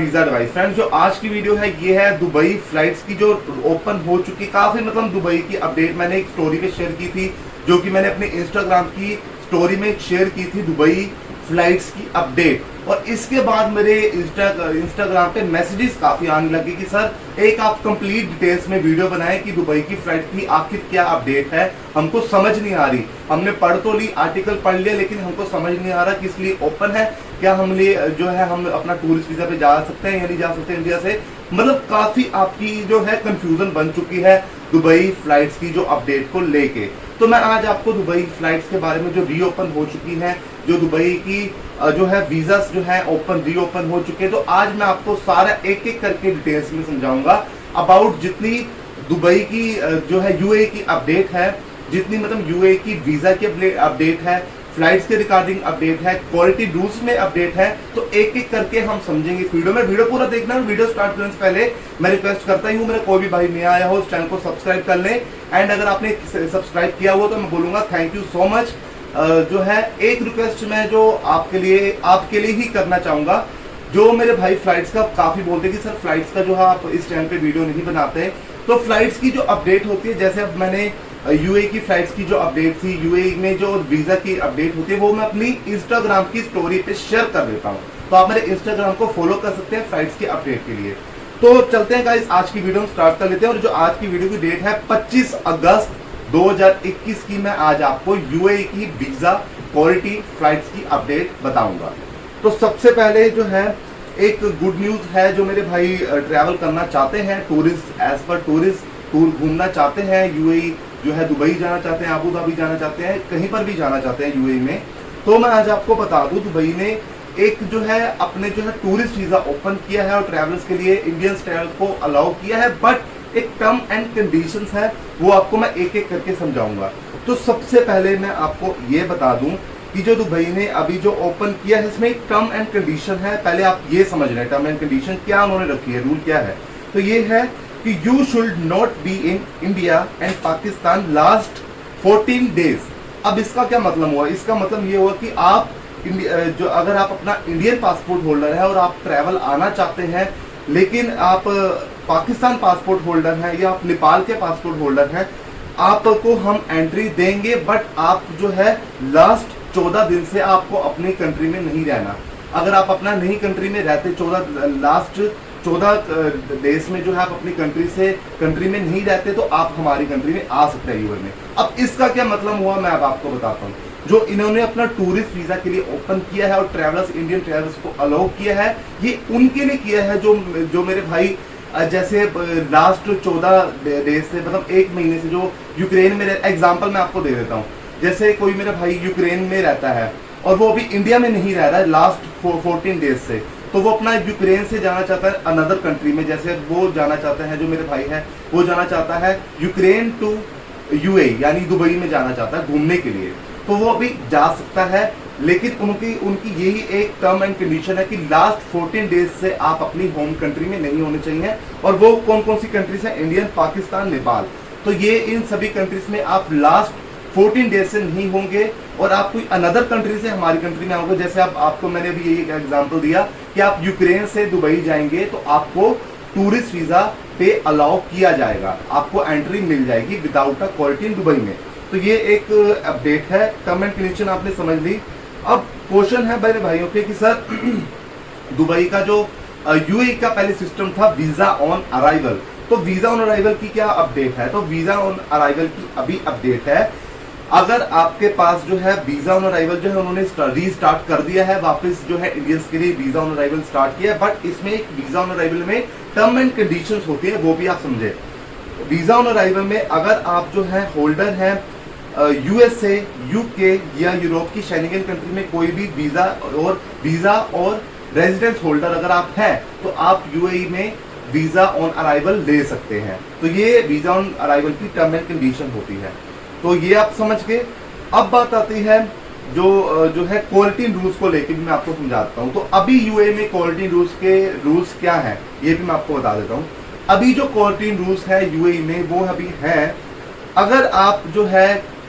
Visa device. Friends, जो आज की वीडियो है ये है दुबई फ्लाइट्स की जो ओपन हो चुकी, काफी मतलब दुबई की अपडेट मैंने एक स्टोरी पे शेयर की थी, जो कि मैंने अपने इंस्टाग्राम की स्टोरी में शेयर की थी, दुबई फ्लाइट्स की अपडेट। और इसके बाद मेरे इंस्टाग्राम पे मैसेजेस काफी आने लगे कि सर एक आप कंप्लीट डिटेल्स में वीडियो बनाएं कि दुबई की फ्लाइट की आखिर क्या अपडेट है, हमको समझ नहीं आ रही। हमने पढ़ तो ली, आर्टिकल पढ़ लिया, लेकिन हमको समझ नहीं आ रहा किस लिए ओपन है, क्या हम लिए जो है हम अपना टूरिस्ट वीजा पे जा सकते हैं या नहीं जा सकते इंडिया से। मतलब काफी आपकी जो है कंफ्यूजन बन चुकी है दुबई फ्लाइट्स की जो अपडेट को लेके। तो मैं आज आपको दुबई फ्लाइट्स के बारे में जो रीओपन हो चुकी है, जो दुबई की जो है वीजास जो है ओपन रीओपन हो चुके हैं, तो आज मैं आपको सारा एक एक करके डिटेल्स में समझाऊंगा अबाउट जितनी दुबई की जो है यूएई की अपडेट है, जितनी मतलब यूएई की वीजा की अपडेट है, फ्लाइट्स के रिगार्डिंग अपडेट है, क्वालिटी रूल्स में अपडेट है। तो एक एक करके हम समझेंगे वीडियो में। वीडियो पूरा देखना है। वीडियो स्टार्ट करने से पहले मैं रिक्वेस्ट करता ही हूँ, मेरा कोई भी भाई नया आया हो उस चैनल को सब्सक्राइब कर लें। एंड अगर आपने सब्सक्राइब किया हुआ तो मैं बोलूंगा थैंक यू सो मच। जो है एक रिक्वेस्ट मैं जो आपके लिए ही करना चाहूंगा, जो मेरे भाई फ्लाइट्स का काफी बोलते हैं कि सर फ्लाइट्स का जो है आप इस चैनल पे वीडियो नहीं बनाते, तो फ्लाइट्स की जो अपडेट होती है, जैसे अब मैंने यूएई की फ्लाइट्स की जो अपडेट थी, यूएई में जो वीजा की अपडेट होती है, वो मैं अपनी इंस्टाग्राम की स्टोरी पे शेयर कर देता हूँ। तो आप मेरे इंस्टाग्राम को फॉलो कर सकते हैं फ्लाइट्स की अपडेट के लिए। तो चलते हैं गाइस, आज की वीडियो में स्टार्ट कर लेते हैं। और जो आज की वीडियो की डेट है 25 अगस्त 2021 की, मैं आज आपको यूएई की वीजा क्वालिटी फ्लाइट्स की अपडेट बताऊंगा। तो सबसे पहले जो है एक गुड न्यूज है, जो मेरे भाई ट्रैवल करना चाहते हैं, टूरिस्ट एज पर टूरिस्ट टूर घूमना चाहते हैं, यूएई जो है दुबई जाना चाहते हैं, अबू धाबी जाना चाहते हैं, कहीं पर भी जाना चाहते हैं यूएई में, तो मैं आज आपको बता दूं दुबई ने एक जो है अपने जो है टूरिस्ट वीजा ओपन किया है और ट्रैवलर्स के लिए, इंडियन ट्रैवलर्स को अलाउ किया है, बट एक टर्म एंड कंडीशंस है, वो आपको मैं एक एक करके समझाऊंगा। तो सबसे पहले मैं आपको ये बता दूं कि जो दुबई ने अभी जो ओपन किया है, इसमें एक टर्म एंड कंडीशन है। पहले आप ये समझ रहे हैं टर्म एंड कंडीशन क्या उन्होंने रखी है, रूल क्या है। तो ये है कि you should not be in India and Pakistan last 14 days. अब इसका क्या मतलब हुआ? इसका मतलब ये हुआ कि आप जो अगर आप अपना इंडियन पासपोर्ट होल्डर है और आप ट्रैवल आना चाहते हैं, लेकिन आप पाकिस्तान पासपोर्ट होल्डर हैं या आप नेपाल के पासपोर्ट होल्डर हैं, आपको हम एंट्री देंगे, बट आप जो है लास्ट 14 दिन से आपको अपनी कंट्री में नहीं रहना। अगर आप अपना नहीं कंट्री में रहते, लास्ट 14 देश में जो है आप अपनी कंट्री में नहीं रहते, तो आप हमारी कंट्री में आ सकते हैं यूएई में। अब इसका क्या मतलब हुआ मैं अब आपको बताता हूँ। जो इन्होंने अपना टूरिस्ट वीजा के लिए ओपन किया है और ट्रैवलर्स, इंडियन ट्रैवलर्स को अलाउ किया है, ये उनके लिए किया है जो मेरे भाई जैसे लास्ट 14 डेज से, मतलब एक महीने से जो यूक्रेन में, एग्जाम्पल मैं आपको दे देता हूँ। जैसे कोई मेरा भाई यूक्रेन में रहता है और वो अभी इंडिया में नहीं रह रहा है लास्ट 14 डेज से, तो वो अपना यूक्रेन से जाना चाहता है अनदर कंट्री में, जैसे वो जाना चाहता है, जो मेरे भाई है वो जाना चाहता है यूक्रेन टू यूएई यानी दुबई में जाना चाहता है घूमने के लिए, तो वो अभी जा सकता है। लेकिन उनकी यही एक टर्म एंड कंडीशन है कि लास्ट 14 डेज से आप अपनी होम कंट्री में नहीं होने चाहिए। और वो कौन कौन सी कंट्रीज है? इंडियन, पाकिस्तान, नेपाल। तो ये इन सभी कंट्रीज में आप लास्ट 14 डेज से नहीं होंगे और आप कोई अनदर कंट्री से हमारी कंट्री में आओगे। जैसे आपको मैंने अभी यही एग्जांपल दिया कि आप यूक्रेन से दुबई जाएंगे, तो आपको टूरिस्ट वीजा पे अलाउ किया जाएगा, आपको एंट्री मिल जाएगी विदाउट अ क्वारंटाइन दुबई में। तो ये एक अपडेट है, टर्म एंड कंडीशन आपने समझ ली। अब क्वेश्चन है मेरे भाइयों के कि सर दुबई का जो यूएई का पहले सिस्टम था वीजा ऑन अराइवल, तो वीजा ऑन अराइवल की क्या अपडेट है? तो वीजा ऑन अराइवल की अभी अपडेट है, अगर आपके पास जो है वीजा ऑन अराइवल जो है उन्होंने रीस्टार्ट कर दिया है, वापस जो है इंडियंस के लिए वीजा ऑन अराइवल स्टार्ट किया है, बट इसमें एक वीजा ऑन अराइवल में टर्म एंड कंडीशंस होती है, वो भी आप समझे। वीजा ऑन अराइवल में अगर आप जो है होल्डर हैं यूएसए, यूके या यूरोप की शेंगेन कंट्री में कोई भी वीजा और रेजिडेंस होल्डर अगर आप हैं, तो आप यूएई में वीजा ऑन अराइवल ले सकते हैं। तो ये वीजा ऑन अराइवल की टर्म एंड कंडीशन होती है। तो ये आप समझ के, अब बात आती है जो है क्वारंटीन रूल्स को लेकर भी मैं आपको समझाता हूँ। तो अभी यूएई में क्वारंटीन रूल्स क्या है ये भी मैं आपको बता देता हूँ। अभी जो क्वारंटीन रूल्स है यूएई में वो अभी है, अगर आप जो है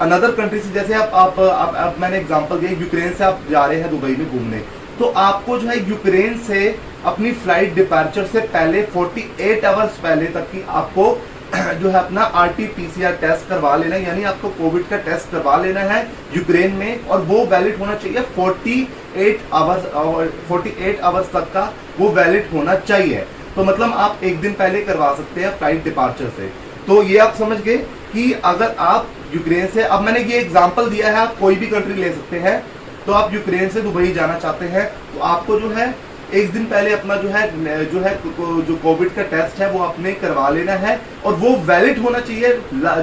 अनदर कंट्री से, जैसे आप मैंने एग्जांपल दिया यूक्रेन से आप जा रहे हैं दुबई में घूमने, तो आपको जो है यूक्रेन से अपनी फ्लाइट डिपार्चर से पहले 48 आवर्स पहले तक की आपको जो है अपना RT-PCR टेस्ट करवा लेना है, यानी आपको कोविड का टेस्ट करवा लेना है यूक्रेन में, और वो वैलिड होना चाहिए 48 आवर्स तक का वो वैलिड होना चाहिए। तो मतलब आप एक दिन पहले करवा सकते हैं फ्लाइट डिपार्चर से। तो ये आप समझ गए कि अगर आप यूक्रेन से, अब मैंने ये एग्जांपल दिया है, आप कोई भी कंट्री ले सकते हैं, तो आप यूक्रेन से दुबई जाना चाहते हैं तो आपको जो है एक दिन पहले अपना जो कोविड का टेस्ट है वो आपने करवा लेना है, और वो वैलिड होना चाहिए,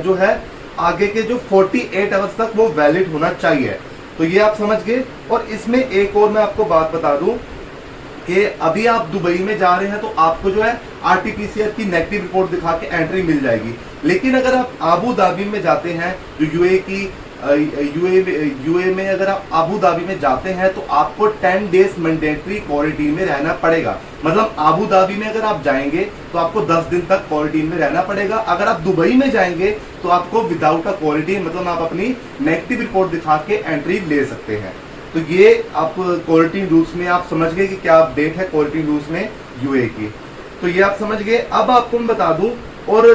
जो है आगे के जो 48 आवर्स तक वो वैलिड होना चाहिए। तो ये आप समझ गए। और इसमें एक और मैं आपको बात बता दूं कि अभी आप दुबई में जा रहे हैं तो आपको जो है RT-PCR की नेगेटिव रिपोर्ट दिखा के एंट्री मिल जाएगी। लेकिन अगर आप आबू धाबी में जाते हैं, जो यूए में अगर आप आबू धाबी में जाते हैं तो आपको 10 डेज मैंडेटरी क्वारंटीन में रहना पड़ेगा। मतलब आबू धाबी में अगर आप जाएंगे तो आपको 10 दिन तक क्वारंटीन में रहना पड़ेगा। अगर आप दुबई में जाएंगे तो आपको विदाउट अ क्वारंटीन, मतलब आप अपनी नेगेटिव रिपोर्ट दिखा के एंट्री ले सकते हैं। तो ये आप क्वारंटीन रूल्स में आप समझ गए कि क्या अपडेट है क्वारंटीन रूल्स में यूए की। तो ये आप समझ गए। अब आपको मैं बता दूं, और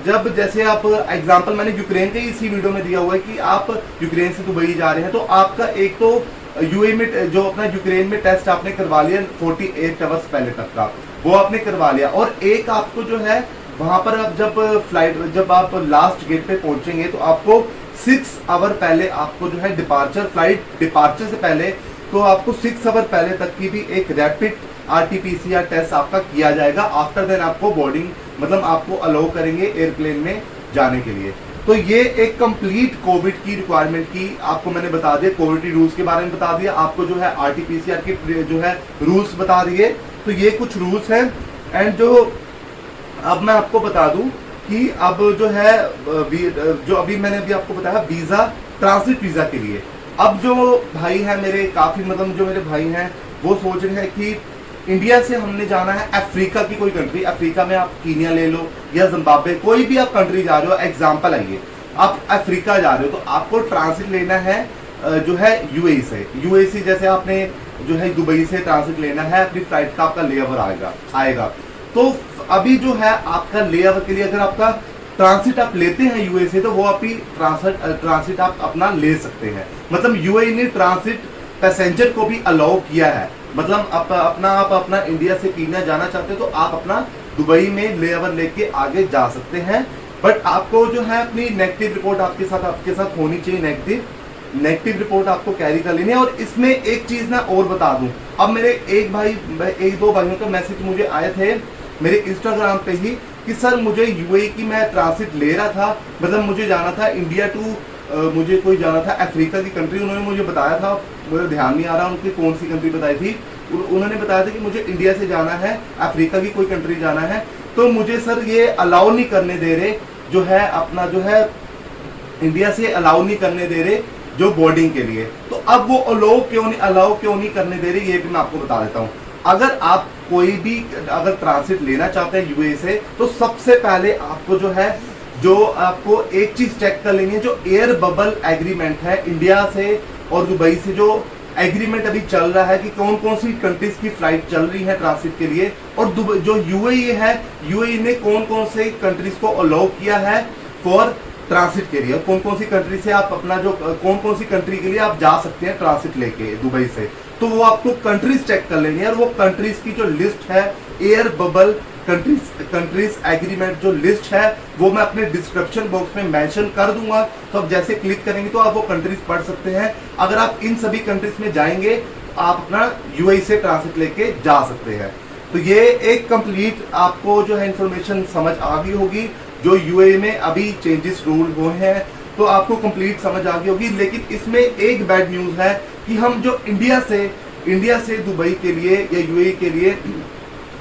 जब जैसे आप एग्जांपल मैंने यूक्रेन के इसी वीडियो में दिया हुआ है कि आप यूक्रेन से दुबई जा रहे हैं, तो आपका एक तो यूए में जो अपना यूक्रेन में टेस्ट आपने करवा लिया 48 आवर्स पहले तक का, वो आपने करवा लिया। और एक आपको जो है वहां पर आप जब आप लास्ट गेट पे पहुंचेंगे तो आपको 6 आवर पहले आपको जो है फ्लाइट डिपार्चर से पहले तो आपको 6 आवर पहले तक की भी एक रैपिड RT-PCR टेस्ट आपका किया जाएगा। आफ्टर देन आपको बोर्डिंग, मतलब आपको अलाउ करेंगे एयरप्लेन में जाने के लिए। तो ये एक कंप्लीट कोविड की रिक्वायरमेंट की आपको मैंने बता दिया, कोविड रूल्स के बारे में बता दिया, आपको जो है RT-PCR के जो है रूल्स बता दिए। तो ये कुछ रूल्स हैं। एंड जो अब मैं आपको बता दूं कि अब जो है जो अभी मैंने आपको बताया वीजा, ट्रांसिट वीजा के लिए, अब जो भाई है मेरे काफी, मतलब जो मेरे भाई हैं वो सोच रहे हैं कि इंडिया से हमने जाना है अफ्रीका की कोई कंट्री, अफ्रीका में आप कीनिया ले लो या जिम्बाब्वे, कोई भी आप कंट्री जा रहे हो, एग्जांपल आइए आप अफ्रीका जा रहे हो तो आपको ट्रांसिट लेना है जो है यूएई से जैसे आपने जो है दुबई से ट्रांसिट लेना है, अपनी फ्लाइट का आपका लेओवर आएगा। तो अभी जो है आपका लेओवर के लिए अगर आपका ट्रांसिट आप लेते हैं यूएई से, तो वो आप ट्रांसिट आप अपना ले सकते हैं। मतलब यूएई ने ट्रांसिट पैसेंजर को भी अलाउ किया है। मतलब आप अपना इंडिया से कीनिया जाना चाहते हो तो आप अपना दुबई में लेओवर लेके आगे जा सकते हैं। बट आपको जो है अपनी नेगेटिव रिपोर्ट आपके साथ होनी चाहिए, नेगेटिव रिपोर्ट आपको कैरी कर लेनी है। और इसमें एक चीज ना और बता दूं, अब मेरे एक दो भाइयों का मैसेज मुझे आए थे मेरे इंस्टाग्राम पे ही कि सर मुझे यूएई की मैं ट्रांसिट ले रहा था, मतलब मुझे जाना था इंडिया टू मुझे कोई जाना था अफ्रीका की कंट्री, उन्होंने मुझे बताया था, मुझे ध्यान नहीं आ रहा उनकी कौन सी कंट्री बताई थी, उन्होंने बताया था कि मुझे इंडिया से जाना है अफ्रीका की कोई कंट्री जाना है, तो मुझे सर ये अलाउ नहीं करने दे रहे, जो है अपना जो है इंडिया से अलाउ नहीं करने दे रहे जो बोर्डिंग के लिए। तो अब वो अलाउ क्यों नहीं करने दे रहे, ये भी मैं आपको बता देता हूँ। अगर आप कोई भी अगर ट्रांसिट लेना चाहते हैं यूएई से, तो सबसे पहले आपको जो आपको एक चीज चेक कर लेनी है, जो एयर बबल एग्रीमेंट है इंडिया से और दुबई से, जो एग्रीमेंट अभी चल रहा है कि कौन कौन सी कंट्रीज की फ्लाइट चल रही है ट्रांसिट के लिए, और जो यूएई है, यूएई ने कौन कौन से कंट्रीज को अलाउ किया है फॉर ट्रांसिट के लिए, कौन कौन सी कंट्री से आप अपना कौन कौन सी कंट्री के लिए आप जा सकते हैं ट्रांसिट लेके दुबई से। तो वो आपको कंट्रीज चेक कर लेनी है, और वो कंट्रीज की जो लिस्ट है, एयर बबल कंट्रीज एग्रीमेंट जो लिस्ट है, वो मैं अपने डिस्क्रिप्शन बॉक्स में मेंशन कर दूंगा। तो आप जैसे क्लिक करेंगे तो आप वो कंट्रीज पढ़ सकते हैं। अगर आप इन सभी कंट्रीज में जाएंगे आप अपना यूएई से ट्रांसिट लेके जा सकते हैं। तो ये एक कंप्लीट आपको जो है इंफॉर्मेशन समझ आ गई होगी, जो यूएई में अभी चेंजेस रूल हुए हैं, तो आपको कंप्लीट समझ आ गई होगी। लेकिन इसमें एक बैड न्यूज है कि हम जो इंडिया से दुबई के लिए या यूएई के लिए,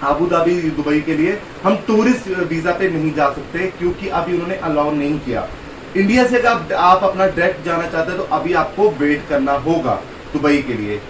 आबू धाबी दुबई के लिए हम टूरिस्ट वीजा पे नहीं जा सकते, क्योंकि अभी उन्होंने अलाउ नहीं किया। इंडिया से अगर आप अपना डायरेक्ट जाना चाहते हैं तो अभी आपको वेट करना होगा दुबई के लिए।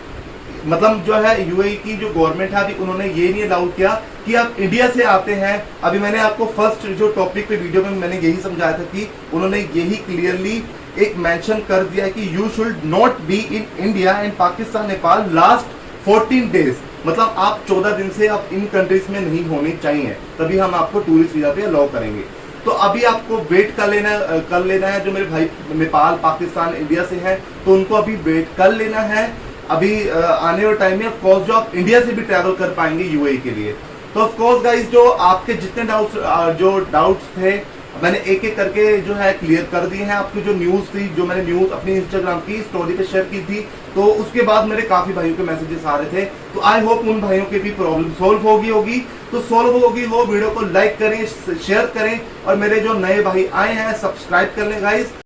मतलब जो है यूएई की जो गवर्नमेंट है, अभी उन्होंने ये नहीं अलाउ किया कि आप इंडिया से आते हैं। अभी मैंने आपको फर्स्ट जो टॉपिक पे वीडियो में मैंने यही समझाया था कि उन्होंने यही क्लियरली एक मेंशन कर दिया कि you should not be in India and Pakistan Nepal last 14 days, मतलब आप 14 दिन से आप इन कंट्रीज में नहीं होने चाहिए, तभी हम आपको टूरिस्ट वीजा पे अलाउ करेंगे। तो अभी आपको वेट कर लेना है। जो मेरे भाई नेपाल, पाकिस्तान, इंडिया से हैं, तो उनको अभी वेट कर लेना है। अभी आने वाले टाइम में ऑफ कोर्स जो आप इंडिया से भी ट्रैवल कर पाएंगे यूएई के लिए। तो ऑफ कोर्स गाइस, जो आपके जितने डाउट्स थे, मैंने एक एक करके जो है क्लियर कर दिए हैं। आपकी जो न्यूज थी, जो मैंने न्यूज अपनी इंस्टाग्राम की स्टोरी पे शेयर की थी, तो उसके बाद मेरे काफी भाइयों के मैसेजेस आ रहे थे। तो आई होप उन भाइयों की भी प्रॉब्लम सोल्व होगी। तो सोल्व होगी वो वीडियो को लाइक करें, शेयर करें, और मेरे जो नए भाई आए हैं सब्सक्राइब कर लें गाइस।